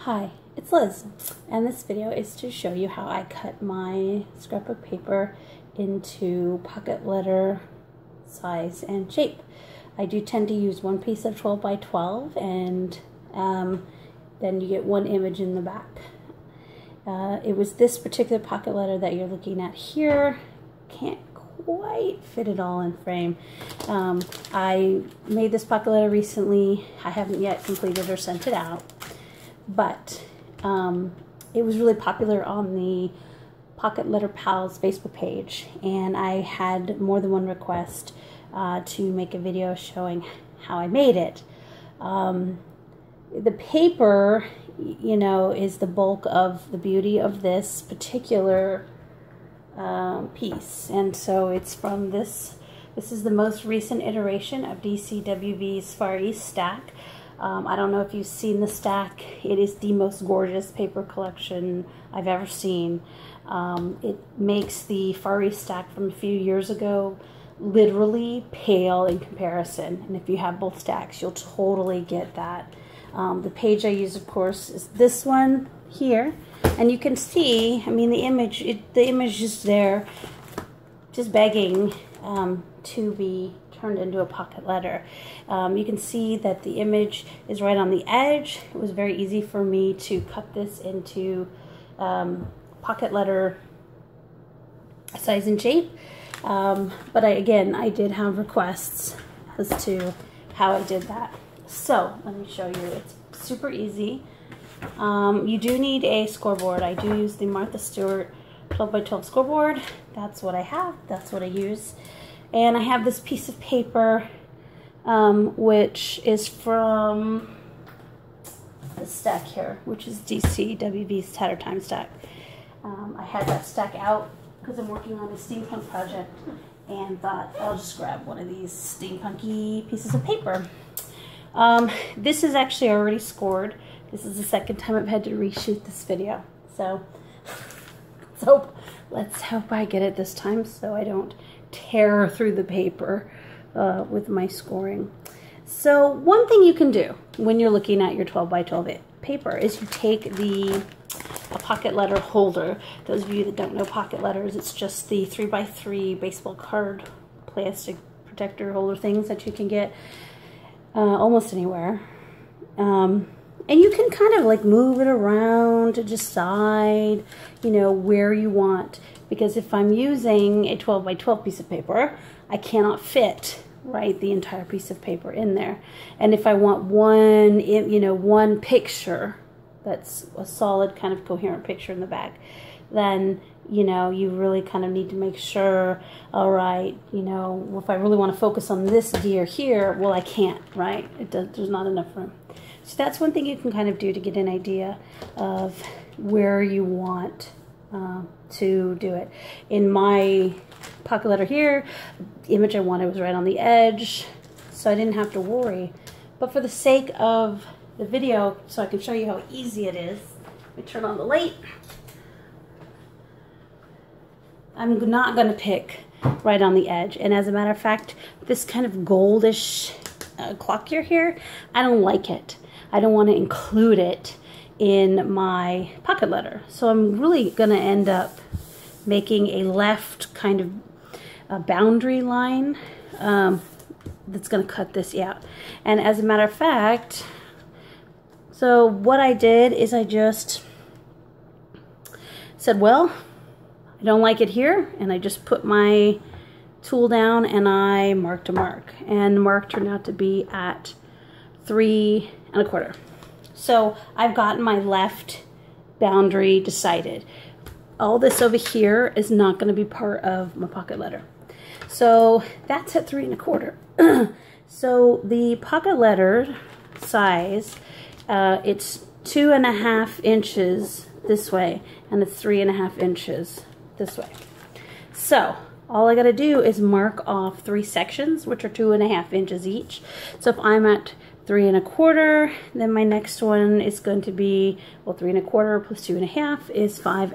Hi, it's Liz, and this video is to show you how I cut my scrapbook paper into pocket letter size and shape. I do tend to use one piece of 12 by 12, and then you get one image in the back. It was this particular pocket letter that you're looking at here. Can't quite fit it all in frame. I made this pocket letter recently. I haven't yet completed or sent it out. But it was really popular on the Pocket Letter Pals Facebook page, and I had more than one request to make a video showing how I made it. The paper, you know, is the bulk of the beauty of this particular piece, and so it's from this is the most recent iteration of DCWV's Far East stack. I don't know if you've seen the stack. It is the most gorgeous paper collection I've ever seen. It makes the Far East stack from a few years ago literally pale in comparison. And if you have both stacks, you'll totally get that. The page I use, of course, is this one here. And you can see, I mean, the image is there just begging to be turned into a pocket letter. You can see that the image is right on the edge. It was very easy for me to cut this into pocket letter size and shape. But I did have requests as to how I did that. So let me show you. It's super easy. You do need a scoreboard. I do use the Martha Stewart 12 by 12 scoreboard. That's what I have. That's what I use. And I have this piece of paper, which is from the stack here, which is DCWV's Tatter Time stack. I had that stack out because I'm working on a steampunk project and thought I'll just grab one of these steampunky pieces of paper. This is actually already scored. This is the second time I've had to reshoot this video. So let's hope I get it this time so I don't tear through the paper with my scoring. So one thing you can do when you're looking at your 12 by 12 paper is you take a pocket letter holder. Those of you that don't know pocket letters, it's just the 3 by 3 baseball card plastic protector holder things that you can get almost anywhere. And you can kind of like move it around to decide, you know, where you want. Because if I'm using a 12 by 12 piece of paper, I cannot fit, right, the entire piece of paper in there. And if I want one picture that's a solid kind of coherent picture in the back, then, you know, you really kind of need to make sure, all right, you know, if I really want to focus on this deer here, well, I can't, right? There's not enough room. So that's one thing you can kind of do to get an idea of where you want to do it. In my pocket letter here, the image I wanted was right on the edge, so I didn't have to worry. But for the sake of the video, so I can show you how easy it is, let me turn on the light. I'm not going to pick right on the edge. And as a matter of fact, this kind of goldish clock here, I don't like it. I don't want to include it in my pocket letter. So I'm really going to end up making a left kind of a boundary line that's going to cut this out. And as a matter of fact, so what I did is I just said, well, I don't like it here, and I just put my tool down and I marked a mark. And the mark turned out to be at 3 1/4. So I've gotten my left boundary decided. All this over here is not going to be part of my pocket letter. So that's at 3 1/4. So the pocket letter size, it's 2.5 inches this way, and it's 3.5 inches this way. So all I got to do is mark off 3 sections, which are 2.5 inches each. So if I'm at 3 1/4, then my next one is going to be, well, 3 1/4 plus 2.5 is 5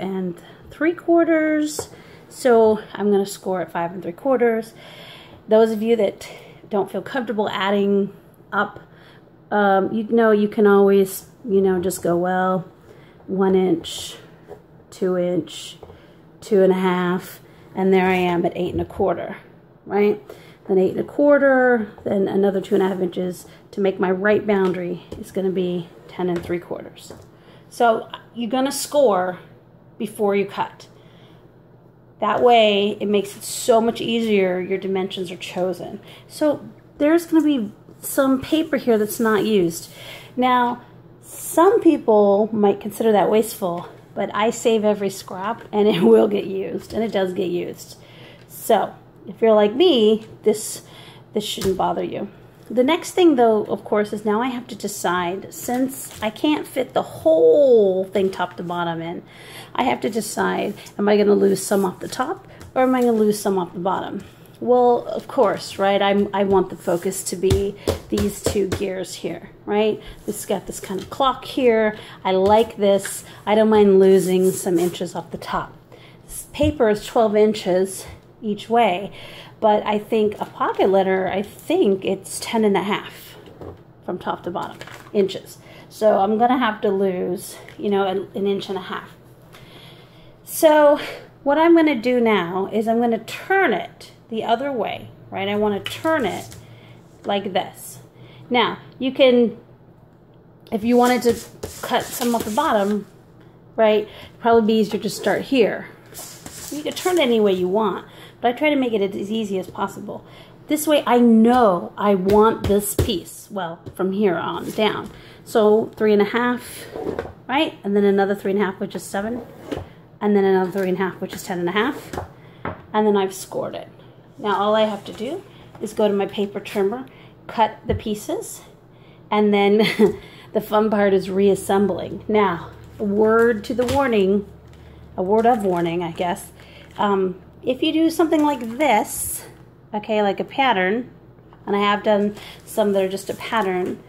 3/4. So I'm going to score at 5 3/4. Those of you that don't feel comfortable adding up, you know, you can always you know, just go, well, 1 inch, 2 inch, 2.5, and there I am at 8 1/4, right? Then 8 1/4, then another 2.5 inches to make my right boundary is going to be 10 3/4. So you're going to score before you cut. That way, it makes it so much easier. Your dimensions are chosen. So there's going to be some paper here that's not used. Now, some people might consider that wasteful, but I save every scrap and it will get used, and it does get used. So if you're like me, this shouldn't bother you. The next thing, though, of course, is now I have to decide, since I can't fit the whole thing top to bottom in, I have to decide, am I going to lose some off the top or am I going to lose some off the bottom? Well, of course, right, I want the focus to be these two gears here, right? This has got this kind of clock here. I like this. I don't mind losing some inches off the top. This paper is 12 inches each way, but I think a pocket letter, I think it's 10 1/2 from top to bottom inches. So I'm going to have to lose, you know, an 1.5 inches. So what I'm going to do now is I'm going to turn it the other way, right? I want to turn it like this. Now, you can, if you wanted to cut some off the bottom, right, it'd probably be easier to start here. You can turn it any way you want, but I try to make it as easy as possible. This way I know I want this piece, well, from here on down. So 3 1/2, right? And then another 3 1/2, which is 7. And then another 3 1/2, which is 10 1/2. And then I've scored it. Now all I have to do is go to my paper trimmer, cut the pieces, and then the fun part is reassembling. Now, a word of warning, I guess. If you do something like this, okay, like a pattern, and I have done some that are just a pattern,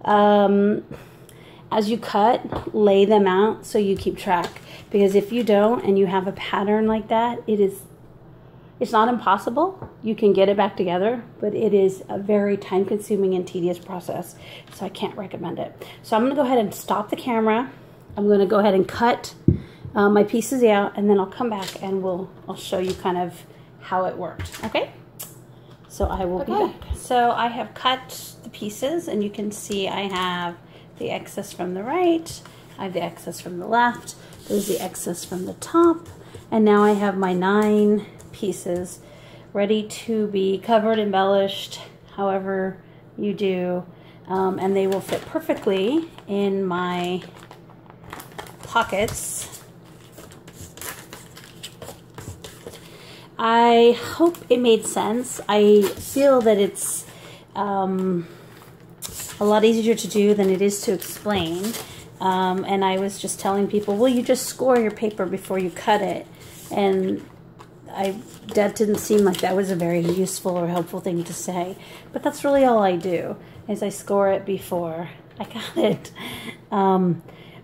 as you cut, lay them out so you keep track. Because if you don't and you have a pattern like that, it's not impossible. You can get it back together, but it is a very time-consuming and tedious process, so I can't recommend it. So I'm going to go ahead and stop the camera. I'm going to go ahead and cut my pieces out, and then I'll come back and I'll show you kind of how it worked. Okay? So I will be back. So I have cut the pieces, and you can see I have the excess from the right, I have the excess from the left, there's the excess from the top, and now I have my 9 pieces ready to be covered, embellished, however you do, and they will fit perfectly in my pockets. I hope it made sense. I feel that it's a lot easier to do than it is to explain. And I was just telling people, well, you just score your paper before you cut it. And that didn't seem like that was a very useful or helpful thing to say. But that's really all I do, is I score it before I cut it.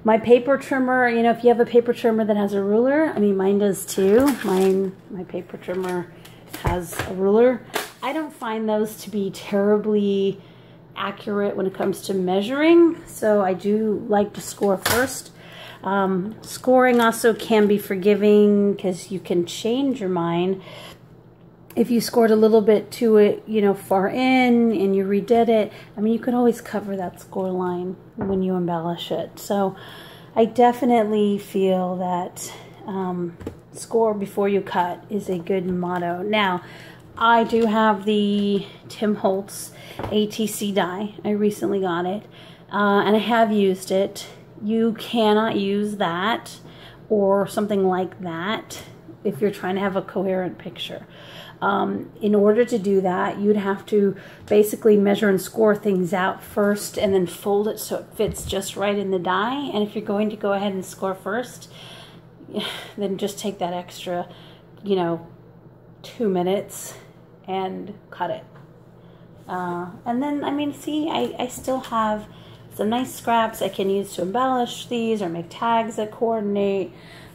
My paper trimmer, you know, if you have a paper trimmer that has a ruler, I mean, mine does too. My paper trimmer has a ruler. I don't find those to be terribly accurate when it comes to measuring, so I do like to score first. Scoring also can be forgiving because you can change your mind. If you scored a little bit too, you know, far in and you redid it, I mean, you could always cover that score line when you embellish it. So I definitely feel that score before you cut is a good motto. Now, I do have the Tim Holtz ATC die. I recently got it, and I have used it. You cannot use that or something like that if you're trying to have a coherent picture. In order to do that, you'd have to basically measure and score things out first and then fold it so it fits just right in the die. And if you're going to go ahead and score first, then just take that extra, you know, 2 minutes and cut it. And then, I mean, see, I still have some nice scraps I can use to embellish these or make tags that coordinate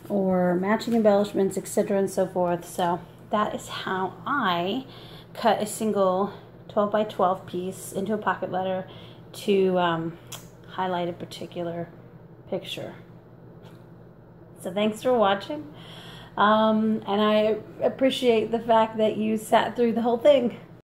or matching embellishments, etc. and so forth. So that is how I cut a single 12 by 12 piece into a pocket letter to highlight a particular picture. So thanks for watching. And I appreciate the fact that you sat through the whole thing.